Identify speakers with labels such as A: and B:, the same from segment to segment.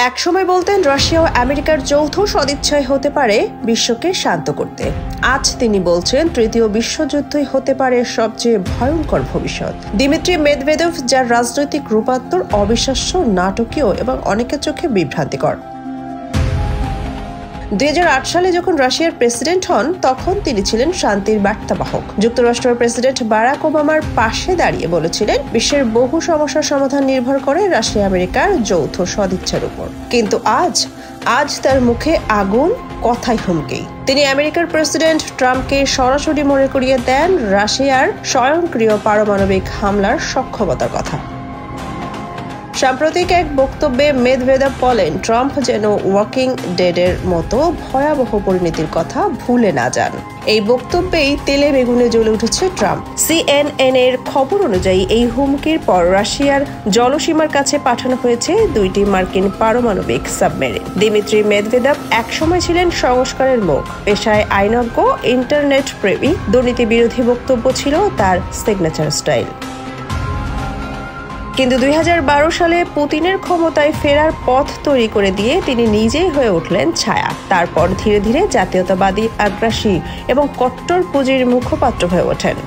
A: একসময় বলতেন রাশিয়া ও আমেরিকার যৌথ সদিচ্ছায় হতে পারে বিশ্বকে শান্ত করতে। আজ তিনি বলছেন তৃতীয় বিশ্বযুদ্ধই হতে পারে সবচেয়ে ভয়ঙ্কর ভবিষ্যৎ। দিমিত্রি মেদভেদেভ, যার রাজনৈতিক রূপান্তর অবিশ্বাস্য, নাটকীয় এবং অনেকের চোখে বিভ্রান্তিকর। 2008 সালে যখন রাশিয়ার প্রেসিডেন্ট হন, তখন তিনি ছিলেন শান্তির বার্তাবাহক। যুক্তরাষ্ট্রের প্রেসিডেন্ট বারাক ওবামার পাশে দাঁড়িয়ে বলেছিলেন বিশ্বের বহু সমস্যার সমাধান নির্ভর করে রাশিয়া আমেরিকার যৌথ সদিচ্ছার উপর। কিন্তু আজ তার মুখে আগুন, কথাই হুমকি। তিনি আমেরিকার প্রেসিডেন্ট ট্রাম্পকে সরাসরি মনে করিয়ে দেন রাশিয়ার স্বয়ংক্রিয় পারমাণবিক হামলার সক্ষমতার কথা। সাম্প্রতিক এক বক্তব্যে মেদভেদেভ বলেন ট্রাম্প যেন ওয়াকিং ডেডের মতো ভয়াবহ পরিণতির কথা ভুলে না যান। এই বক্তব্যেই তেলে বেগুনে জ্বলে উঠেছে ট্রাম্প। CNN এর খবর অনুযায়ী এই হুমকির পর রাশিয়ার জলসীমার কাছে পাঠানো হয়েছে 2টি মার্কিন পারমাণবিক সাবমেরিন। দিমিত্রি মেদভেদেভ একসময় ছিলেন সংস্কারের মুখ, পেশায় আইনজ্ঞ, ইন্টারনেট প্রেমী। দুর্নীতি বিরোধী বক্তব্য ছিল তার সিগনেচার স্টাইল। কিন্তু 2012 সালে পুতিনের ক্ষমতায় ফেরার পথ তৈরি করে দিয়ে তিনি নিজেই হয়ে উঠলেন ছায়া। তারপর ধীরে ধীরে জাতীয়তাবাদী, আগ্রাসী এবং কট্টর পুঁজির মুখপাত্র হয়ে ওঠেন।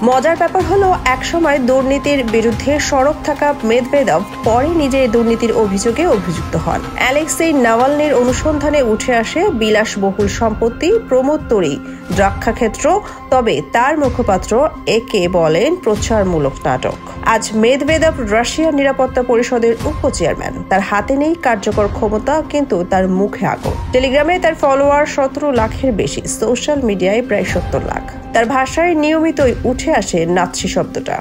A: মজার ব্যাপার হলো, একসময় দুর্নীতির বিরুদ্ধে সরব থাকা মেদভেদেভ পরে নিজে দুর্নীতির অভিযোগে অভিযুক্ত হন। অ্যালেক্সেই নাভালনির অনুসন্ধানে উঠে আসে বিলাসবহুল সম্পত্তি, প্রমোদতরী, দ্রাক্ষাক্ষেত্র। তবে তার মুখপাত্র একে বলেন প্রচারমূলক নাটক। আজ মেদভেদেভ রাশিয়ার নিরাপত্তা পরিষদের উপচেয়ারম্যান। তার হাতে নেই কার্যকর ক্ষমতা, কিন্তু তার মুখে আগুন। টেলিগ্রামে তার ফলোয়ার 17 লাখের বেশি, সোশ্যাল মিডিয়ায় প্রায় 70 লাখ। তার ভাষায় নিয়মিতই উঠে আসে নাৎসি শব্দটা।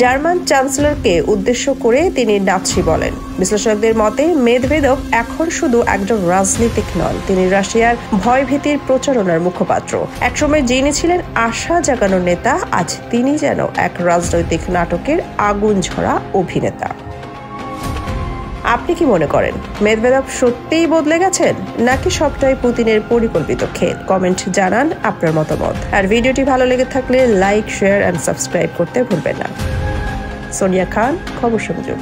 A: জার্মান চ্যান্সেলরকে উদ্দেশ্য করে তিনি নাৎসি বলেন। বিশ্লেষকদের মতে মেদভেদেভ এখন শুধু একজন রাজনীতিক নন, তিনি রাশিয়ার ভয়ভীতির প্রচারণার মুখপাত্র। একসময় যিনি ছিলেন আশা জাগানোর নেতা, আজ তিনি যেন এক রাজনৈতিক নাটকের আগুন ঝরা অভিনেতা। আপনি কি মনে করেন মেদভেদেভ সত্যিই বদলে গেছেন, নাকি সবটাই পুতিনের পরিকল্পিত খেল? কমেন্ট জানান আপনার মতামত। আর ভিডিওটি ভালো লেগে থাকলে লাইক, শেয়ার এন্ড সাবস্ক্রাইব করতে ভুলবেন না। সোনিয়া খান, খবর সংযোগ।